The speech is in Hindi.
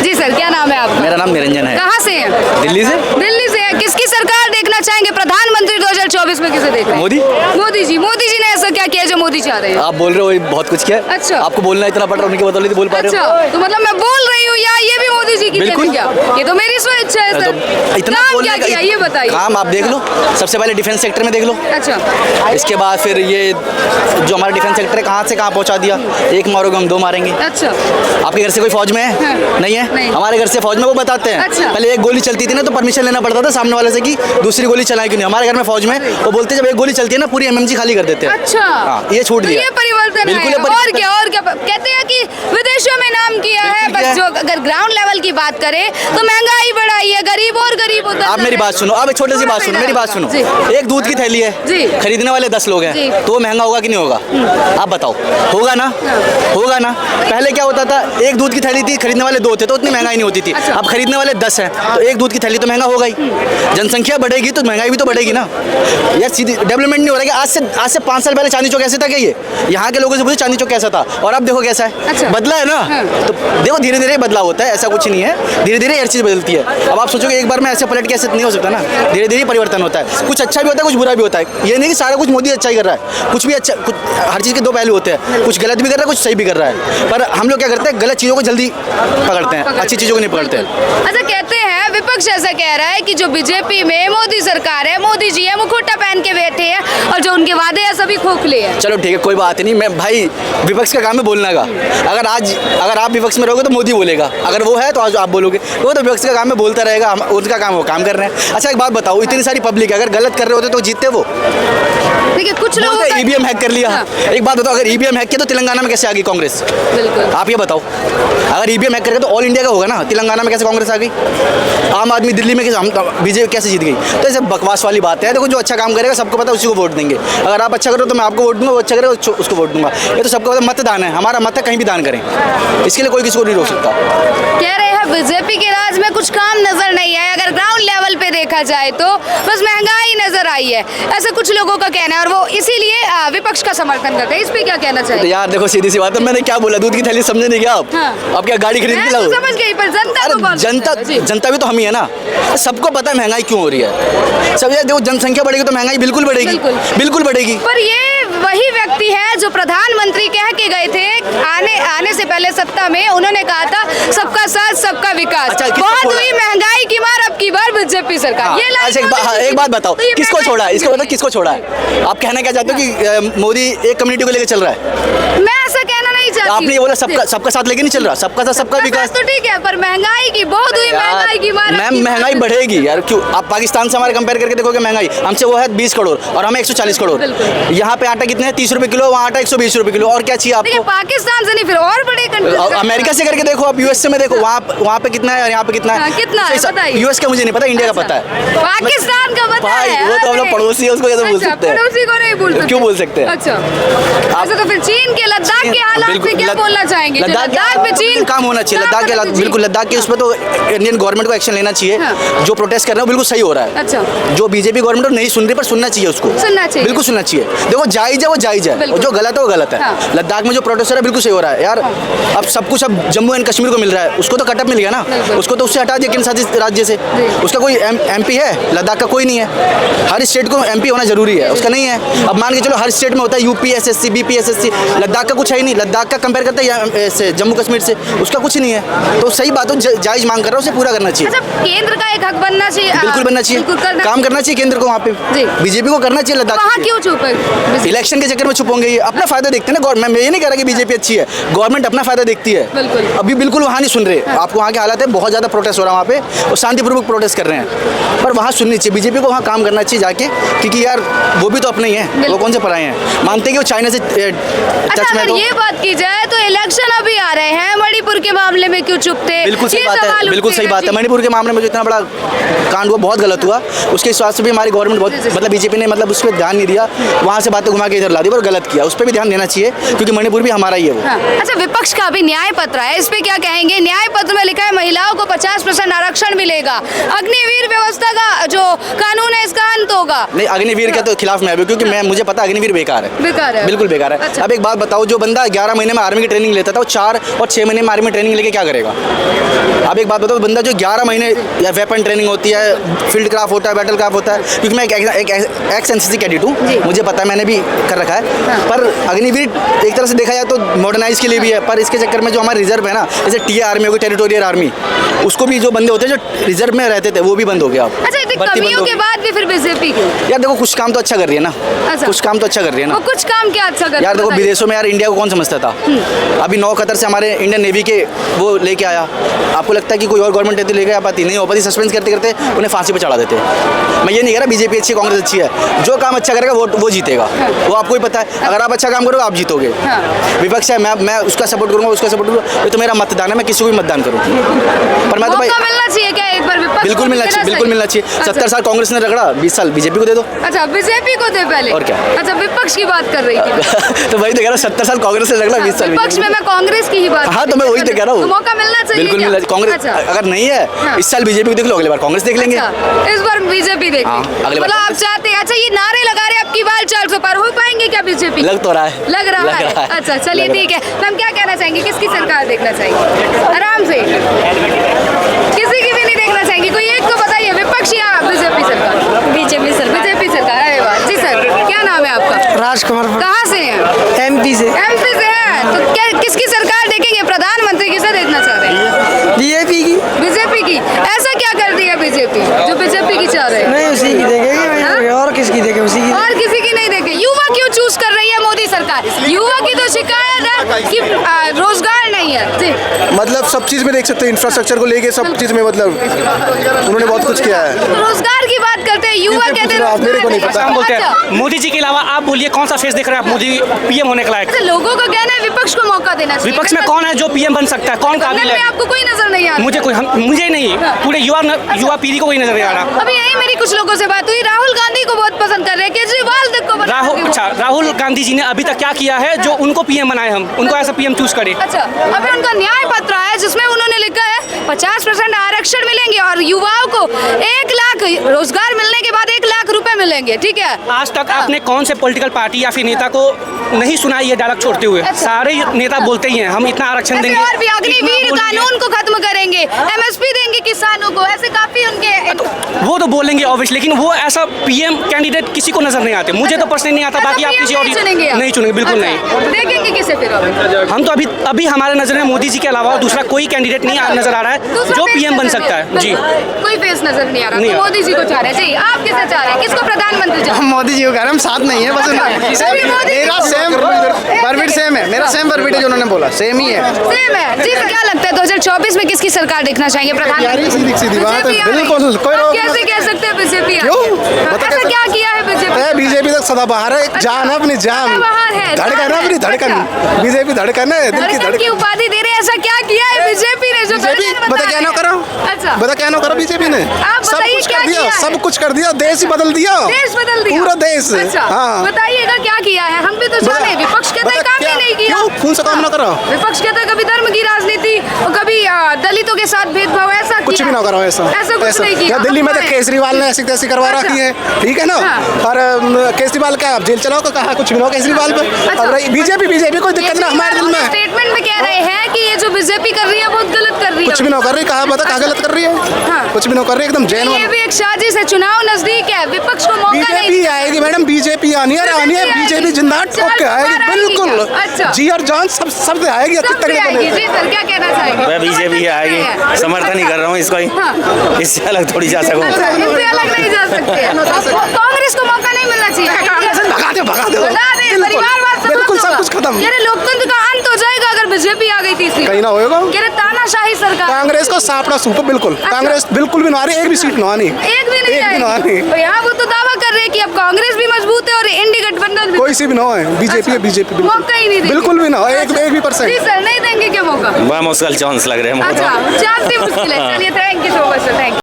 जी सर, क्या नाम है आपका? मेरा नाम निरंजन है। कहाँ से है? दिल्ली से। दिल्ली से है। किसकी सरकार देखना चाहेंगे? प्रधानमंत्री 2024 में किसे देख रहे हैं? मोदी। मोदी जी ने ऐसा क्या किया जो मोदी चाह रहे हैं? आप बोल रहे हो वही बहुत कुछ किया। अच्छा। आपको बोलना इतना पड़ रहा है, उनकी बदौलत नहीं बोल पा रहे हो। अच्छा, तो मतलब मैं बोल रही हूँ या ये भी मोदी जी की बिल्कुल। देन क्या? ये तो मेरी स्वेच्छा है सर। तो इतना काम बोलने क्या का- किया ये बताइए। काम आप देख लो, सबसे पहले डिफेंस सेक्टर में देख लो। अच्छा इसके बाद फिर ये जो हमारा डिफेंस सेक्टर है कहाँ से कहाँ पहुँचा दिया। एक मारोगे हम दो मारेंगे। अच्छा आपके घर से कोई फौज में है? हाँ। नहीं है। नहीं। हमारे घर से फौज में वो बताते हैं। अच्छा। पहले एक गोली चलती थी ना तो परमिशन लेना पड़ता था सामने वाले से कि दूसरी गोली चलाएं क्यों नहीं। हमारे घर में फौज में वो बोलते हैं जब एक गोली चलती है ना पूरी एमएमजी खाली कर देते हैं। अच्छा। हाँ, ये छूट तो दिया। ये परिवर्तन बिल्कुल है। ये परिवर्तन। और क्या कहते हैं कि विदेशों में नाम किया है, बिल्कुल बस किया जो अगर ग्राउंड लेवल की बात करें तो महंगाई बढ़ाई है, गरीब और गरीब होता आप मेरी बात सुनो, अब एक छोटी सी बात सुनो, मेरी बात सुनो। जी। एक दूध की थैली है, जी। खरीदने वाले 10 लोग जी। हैं, तो वो महंगा होगा कि नहीं होगा? आप बताओ, होगा ना? होगा ना? पहले क्या होता था, एक दूध की थैली थी, खरीदने वाले 2 थे तो उतनी महंगाई नहीं होती थी। अच्छा। अब खरीदने वाले 10 हैं तो एक दूध की थैली तो महंगा होगा ही। जनसंख्या बढ़ेगी तो महंगाई भी तो बढ़ेगी ना। यह सीधी डेवलपमेंट नहीं हो रहा है। आज से 5 साल पहले चांदनी चौक कैसे था? क्या ये यहाँ के लोगों से पूछो चांदनी चौक कैसा था और अब देखो कैसा है। अच्छा। बदला है ना। हाँ। तो देखो धीरे धीरे बदलाव होता है, ऐसा कुछ नहीं है। धीरे धीरे हर चीज़ बदलती है। अब आप सोचोगे एक बार में ऐसे पलट के ऐसे नहीं हो सकता ना। धीरे धीरे परिवर्तन होता है, कुछ अच्छा भी होता है कुछ बुरा भी होता है। ये नहीं कि सारा कुछ मोदी अच्छा ही कर रहा है, कुछ भी अच्छा, कुछ हर चीज़ के 2 पहलू होते हैं। कुछ गलत भी कर रहा है, कुछ सही भी कर रहा है। पर हम लोग क्या करते हैं, गलत चीज़ों को जल्दी पकड़ते हैं, अच्छी चीज़ों को नहीं पकड़ते हैं। अच्छा, कहते हैं विपक्ष ऐसा कह रहा है कि जो बीजेपी में मोदी सरकार है, मोदी जी है मुखोटा पहन के बैठे हैं और जो उनके वादे हैं सभी खोखले हैं। चलो ठीक है, कोई बात नहीं। मैं भाई विपक्ष का काम है बोलने का। अगर आप विपक्ष में रहोगे तो मोदी बोलेगा, अगर वो है तो आज आप बोलोगे। वो तो विपक्ष का काम है, बोलता रहेगा। उनका काम है, वो काम कर रहे हैं। अच्छा एक बात बताओ, इतनी सारी पब्लिक है, अगर गलत कर रहे होते तो जीतते वो? देखिए कुछ लोगों का ईवीएम हैक कर लिया। हाँ। एक बात बताओ, अगर ईवीएम हैक किया तो तेलंगाना में कैसे आ गई कांग्रेस? बिल्कुल। आप ये बताओ, अगर ईवीएम हैक करके तो ऑल इंडिया का होगा ना, तेलंगाना में कैसे कांग्रेस आ गई? आम आदमी दिल्ली में बीजेपी कैसे जीत गई? तो ऐसे बकवास वाली बात है। देखो जो अच्छा काम करेगा सबको पता है, उसी को वोट देंगे। अगर आप अच्छा करो तो मैं आपको वोट दूंगा, वो अच्छा करेगा उसको वोट दूंगा। ये तो सबको पता है, मतदान है, हमारा मत है, कहीं भी दान करें। इसके लिए कोई किसी को नहीं रोक सकता। कह रहे हैं बीजेपी के राज में कुछ काम नजर नहीं आया। अगर ग्राउंड लेवल पे देखा जाए तो बस महंगाई नजर आई है, ऐसा कुछ लोगों का कहना है और वो इसीलिए विपक्ष का समर्थन करते हैं। इस पे क्या कहना तो चाहिए? यार देखो सीधी सी बात है, मैंने क्या बोला, दूध की थैली समझे नहीं क्या आप? हाँ। आप क्या गाड़ी खरीद के मैं लाओ? तो समझ गई, पर जनता अरे को कौन जनता समझेगा? जी। जनता भी तो हम ही है ना। सबको पता है महंगाई क्यों हो रही है। सब ये देखो, जनसंख्या बढ़ेगी तो महंगाई बिल्कुल बढ़ेगी, बिल्कुल। बिल्कुल बढ़ेगी। पर ये वही व्यक्ति है जो प्रधानमंत्री कह के गए थे आने से पहले सत्ता में। उन्होंने कहा था सबका साथ सबका विकास। अच्छा, किसको बहुत छोड़ा? हुई महंगाई की मार, अब की बार बीजेपी सरकार। हाँ, ये लाइन अच्छा मोदी जी एक बात बताओ, तो ये किसको महंगाई छोड़ा है? इसको की- बताओ किसको छोड़ा है? आप कहना क्या चाहते हो कि मोदी एक कम्युनिटी को लेकर चल रहा है? मैं ऐसा कहना नहीं चाहती। आपने ये बोला सबका साथ लेके नहीं चल रहा, सबका साथ सबका विकास। तो ठीक है, पर महंगाई की बहुत हुई महंगाई की मार। मैम महंगाई बढ़ेगी यार, क्यों? आप पाकिस्तान से हमारे कंपेयर करके देखोगे महंगाई हमसे वो है 20 करोड़ और हमें 140 करोड़। बिल्कुल। यहाँ पे आटा कितने हैं? 30 रुपए किलो, वहाँ आटा 120 रुपए किलो। और क्या चाहिए देखिए आपको? पाकिस्तान से नहीं, फिर और बड़े कंट्री अमेरिका से करके देखो, आप यूएस में देखो, वहाँ पे कितना है और यहाँ पे कितना है? हाँ, कितना है बताइए। यूएस का मुझे नहीं पता, इंडिया का पता है। पाकिस्तान का पता भाई है। वो तो हम लोग अरे। पड़ोसी है, उसको कैसे बोल अच्छा, सकते हैं? पड़ोसी को नहीं बोल सकते। क्यों बोल सकते हैं? अच्छा, अच्छा तो फिर चीन के लद्दाख के हालात बिल्कुल, पे क्या बोलना चाहेंगे? जो लद्दाख पे चीन काम होना चाहिए। लद्दाख के हालात बिल्कुल, लद्दाख के उस पर तो इंडियन गवर्नमेंट को एक्शन लेना चाहिए। हाँ। जो प्रोटेस्ट कर रहे हैं वो बिल्कुल सही हो रहा है। अच्छा। जो बीजेपी गवर्नमेंट नहीं सुन रही, पर सुनना चाहिए उसको, सुनना चाहिए। बिल्कुल सुनना चाहिए। देखो जायज है वो जायज है, बिल्कुल। और जो गलत है वो गलत है। हाँ। लद्दाख में जो प्रोटेस्ट हो रहा है बिल्कुल सही हो रहा है यार। अब सब कुछ अब जम्मू एंड कश्मीर को मिल रहा है, उसको तो कटअप मिल गया ना, बिल्कुल। उसको तो उससे हटा दिया केंद्र शासित राज्य से। उसका कोई एमपी है? लद्दाख का कोई नहीं है। हर स्टेट को एमपी होना जरूरी है, उसका नहीं है। अब मान के चलो हर स्टेट में होता है यूपीएसएससी, बीपीएसएससी, लद्दाख का कुछ है ही नहीं। लद्दाख का कंपेयर करते हैं जम्मू कश्मीर से, उसका कुछ नहीं है। तो सही बात हो, जायज मांग कर रहा है, उसे पूरा करना चाहिए। अच्छा, केंद्र का एक हक बनना चाहिए। बिल्कुल बनना चाहिए, बिल्कुल करना काम करना चाहिए केंद्र को वहाँ पे। जी। बीजेपी को करना चाहिए लद्दाख वहाँ के। क्यों चुप है? इलेक्शन के चक्कर में चुप होंगे, ये अपना फायदा देखते हैं ना। गवर्नमेंट, मैं ये नहीं कह रहा कि बीजेपी अच्छी है, गवर्नमेंट अपना फायदा देखती है। बिल्कुल। अभी बिल्कुल वहाँ नहीं सुन रहे। आपको वहाँ के हालात है, बहुत ज़्यादा प्रोटेस्ट हो रहा है वहाँ पे, और शांतिपूर्वक प्रोटेस्ट कर रहे हैं। पर वहाँ सुननी चाहिए, बीजेपी को वहाँ काम करना चाहिए जाके, क्योंकि यार वो भी तो अपने ही हैं, वो कौन से पराए हैं? मानते हैं कि वो चाइना से अच्छा, टच में अगर तो। ये बात की जाए तो इलेक्शन अभी आ रहे हैं, मणिपुर के मामले में क्यों चुप थे? बिल्कुल सही ये बात है, सवाल बिल्कुल उठते सही हैं बात है। जी। मणिपुर के मामले में जो इतना बड़ा कांड हुआ, बहुत गलत हुआ। उसके हिसाब से भी हमारी गवर्नमेंट बहुत, जी। मतलब बीजेपी ने मतलब उस पर ध्यान नहीं दिया, वहाँ से बातें घुमा के इधर ला दी, पर गलत किया। उस पर भी ध्यान देना चाहिए, क्योंकि मणिपुर भी हमारा ही है वो। हाँ। अच्छा, विपक्ष का अभी न्याय पत्र है, इस पे क्या कहेंगे? न्याय पत्र में लिखा है महिलाओं को 50% आरक्षण मिलेगा। अग्निवीर व्यवस्था का जो कानून है, इसका अंत होगा। नहीं, अग्निवीर के तो खिलाफ मैं भी, क्योंकि मैं मुझे पता अग्निवीर बेकार है, बेकार है, बिल्कुल बेकार है। अच्छा। अब एक बात बताओ, जो बंदा 11 महीने में आर्मी की ट्रेनिंग लेता था, वो 4 और 6 महीने में आर्मी में ट्रेनिंग लेके क्या करेगा? अब एक बात बताओ, बंदा जो 11 महीने या वेपन ट्रेनिंग होती है, फील्ड क्राफ्ट होता है, बैटल क्राफ्ट होता है, क्योंकि मैं एक एक्स एनसीसी कैडेट हूँ, मुझे पता है, मैंने भी कर रखा है। पर अग्निवीर एक तरह से देखा जाए तो मॉडर्नाइज के लिए भी है, पर इसके चक्कर में जो हमारे रिजर्व है ना, जैसे टीए आर्मी हो गई, टेरिटोरियल आर्मी, उसको भी जो बंदे होते हैं जो रिजर्व में रहते थे, वो भी बंद हो गया। अच्छा, इतनी कमियों के बाद भी फिर बीजेपी क्यों? यार देखो, कुछ काम तो अच्छा कर रही है ना, अच्छा। कुछ काम तो अच्छा कर रही है ना। वो कुछ काम क्या अच्छा कर? यार देखो, विदेशों में यार इंडिया को कौन समझता था? अभी 9 कतर से हमारे इंडियन नेवी के वो लेके आया। आपको लगता है कि कोई और गवर्नमेंट रहती लेके आ पाती? नहीं हो पाती। सस्पेंस करते करते उन्हें फांसी पे चढ़ा देते। मैं ये नहीं कह रहा बीजेपी अच्छी है, कांग्रेस अच्छी है। जो काम अच्छा करेगा वो जीतेगा, वो आपको ही पता है। अगर आप अच्छा काम करोगे, आप जीतोगे। विपक्ष है, मैं उसका सपोर्ट करूंगा, उसका सपोर्ट करूंगा, ये तो मेरा मतदान है, मैं किसी को भी मतदान करूँ। पर मैं तो भाई, मिलना चाहिए क्या एक बार विपक्ष? बिल्कुल मिलना चाहिए, बिल्कुल मिलना चाहिए। 70 साल कांग्रेस ने रगड़ा, 20 साल बीजेपी को दे दो। अच्छा, बीजेपी को दे पहले, और क्या? अच्छा, विपक्ष की बात कर रही थी। तो वही तो कह रहा हूँ, 70 साल कांग्रेस ने रगड़ा, 20 साल विपक्ष में मैं कांग्रेस की ही बात। हाँ, तो मैं वही तो कह रहा हूँ, मौका मिलना चाहिए, बिल्कुल मिलना चाहिए। कांग्रेस अगर नहीं है इस साल बीजेपी को देख लो, अगले बार कांग्रेस देख लेंगे। इस बार बीजेपी देख, मतलब आप चाहते हैं। अच्छा, ये नारे लगा रहे हैं आपकी बार 400 पार, हो पाएंगे क्या बीजेपी? लग तो रहा है, लग रहा है। अच्छा, चलिए ठीक है। मैम, क्या कहना चाहेंगे, किसकी सरकार देखना चाहिए? आराम से, किसी की भी नहीं देखना चाहेंगे, कोई एक तो बताइए, विपक्ष या बीजेपी सरकार? बीजेपी सरकार। बीजेपी सरकार। अरे वाह जी। सर, क्या नाम है आपका? राजकुमार कहाँ से हैं? एमपी से। एमपी से हैं, तो क्या किसकी सरकार देखेंगे? प्रधानमंत्री किसे देखना चाह रहे हैं? बीजेपी की। बीजेपी की। ऐसा क्या कर दिया बीजेपी जो बीजेपी की चाह रहे हैं? नहीं, उसी की देखेंगे, और किसकी देखे? उसी की। और किसी की नहीं देखे। युवा क्यों चूज कर रही है मोदी सरकार? युवा की तो शिकायत है कि रोजगार नहीं है जी। मतलब सब चीज़ में देख सकते हैं, इंफ्रास्ट्रक्चर को लेके सब चीज़ में, मतलब उन्होंने बहुत कुछ किया है। रोजगार की बात करते हैं, युवा कहते हैं मेरे को नहीं पता। हम बोलते अच्छा। हैं मोदी जी के अलावा आप बोलिए कौन सा फेस देख रहे हैं आप मोदी पीएम होने के लायक? अच्छा, लोगों का कहना है विपक्ष को मौका देना चाहिए। विपक्ष में कौन है जो पीएम बन सकता है? कौन काबिल में है? आपको कोई नजर नहीं आ रहा? मुझे नहीं, पूरे युवा पीढ़ी को कोई नजर नहीं आ रहा। अभी यही मेरी कुछ लोगों से बात हुई, राहुल गांधी को बहुत पसंद कर रहे हैं, केजरीवाल तक को बना रहे हैं। राहुल गांधी जी ने अभी तक क्या किया है जो उनको पीएम बनाए? हम उनको ऐसा पीएम चूज करें। अच्छा, अभी उनका न्याय पत्र आया जिसमें उन्होंने लिखा है 50% आरक्षण मिलेंगे और युवाओं को 1 लाख रोजगार मिलने के बाद 1 लाख रुपए मिलेंगे। ठीक है, आज तक आपने कौन से पॉलिटिकल पार्टी या फिर नेता को नहीं सुना ये डायलॉग छोड़ते हुए? सारे नेता बोलते ही हैं हम इतना आरक्षण देंगे, और भी अग्निवीर कानून को खत्म करेंगे, एमएसपी देंगे किसानों को, ऐसे काफी उनके वो तो बोलेंगे ऑब्वियसली, लेकिन वो ऐसा पीएम कैंडिडेट किसी को नजर नहीं आते। मुझे तो पर्सनली नहीं आता, बाकी आप किसी और नहीं चुनेंगे, बिल्कुल नहीं। देखेंगे किसे फिर? हम तो अभी हमारे नजर में मोदी जी के अलावा दूसरा कोई कैंडिडेट नहीं नजर आ रहा है जो पीएम बन सकता है। जी, कोई फेस नजर नहीं आ रहा, तो मोदी जी को चाह रहे हैं जी। आप किसे चाह रहे हैं, किसको प्रधानमंत्री चाह रहे हैं? मोदी जी को कह रहे हैं, हम साथ नहीं है, बस मेरा सेम परमिट सेम है, मेरा सेम परमिट है जो उन्होंने बोला, सेम ही है। सेम है जी। तो क्या लगता है 2024 में किसकी सरकार देखना चाहेंगे प्रधानमंत्री? सीधी बात है, बिल्कुल कोई रोक कैसे कह सकते हैं बीजेपी? क्यों? ऐसा क्या किया है बीजेपी? बीजेपी तक सदाबहार है, एक जान है अपनी जान, सदाबहार है, धड़कन है अपनी धड़कन। बीजेपी धड़कन है, दिल की धड़कन की धड़कन। उपाधि दे रहे हैं, ऐसा क्या किया है बीजेपी ने जो धड़कन बता क्या ना करो, अच्छा, बता क्या ना करो बीजेपी ने, आप सब बताइए कुछ क्या कर दिया, किया है? सब कुछ कर दिया, देश ही बदल दिया, देश बदल दिया, पूरा देश। अच्छा, हाँ, बताइएगा क्या किया है, हम भी तो जाने। विपक्ष कहता है काम ही नहीं किया। क्यों? कौन सा काम ना करो? विपक्ष कहता है कभी धर्म की राजनीति और कभी दलितों के साथ भेदभाव, ऐसा कुछ भी ना करो, ऐसा कुछ नहीं किया। दिल्ली में तो केजरीवाल ने ऐसी तैसी करवा रखी है, ठीक है ना। और केजरीवाल क्या आप जेल चलाओ, कहा कुछ भी ना हो केजरीवाल पे। और बीजेपी कोई दिक्कत ना हमारे दिल में। स्टेटमेंट में कह रहे हैं कि ये जो बीजेपी कर रही है बहुत गलत कर रही है। कुछ भी ना कर रही, कहा बता कहाँ गलत कर रही है? कुछ भी ना कर रही, एकदम जैन। ये भी एक साजिश है, चुनाव नजदीक है, विपक्ष को मौका नहीं। बीजेपी आएगी मैडम, बीजेपी आनी है, बीजेपी जिंदाबाद ओके आएगी, बिल्कुल जी और जान सब आएगी। जी सर, क्या कहना चाहेंगे? मैं बीजेपी आएगी, समर्थन ही कर रहा हूँ इसको ही, इससे अलग थोड़ी जा सकूँ। इससे अलग नहीं जा सकते। कांग्रेस को मौका नहीं मिलना चाहिए। भगा दो परिवारवाद बिल्कुल सब कुछ खत्म। लोकतंत्र का अंत हो जाएगा अगर बीजेपी आ गई तीसरी। कहीं ना होएगा। तानाशाही सरकार। कांग्रेस को सापड़ा सूप बिल्कुल, कांग्रेस बिल्कुल भी ना आ रही, एक भी सीट ना आनी, एक भी नहीं आनी। तो यहाँ वो तो दावा कर रहे हैं कि अब कांग्रेस भी मजबूत है और इंडी गठबंधन भी। कोई सी भी ना है, बीजेपी है, बीजेपी मौका ही नहीं, बिल्कुल भी ना, एक भी %। जी सर, नहीं देंगे क्या मौका? बड़ा मुश्किल चांस लग रहे हैं। अच्छा, चांस ही मुश्किल है। चलिए, thank you so much sir, thank you.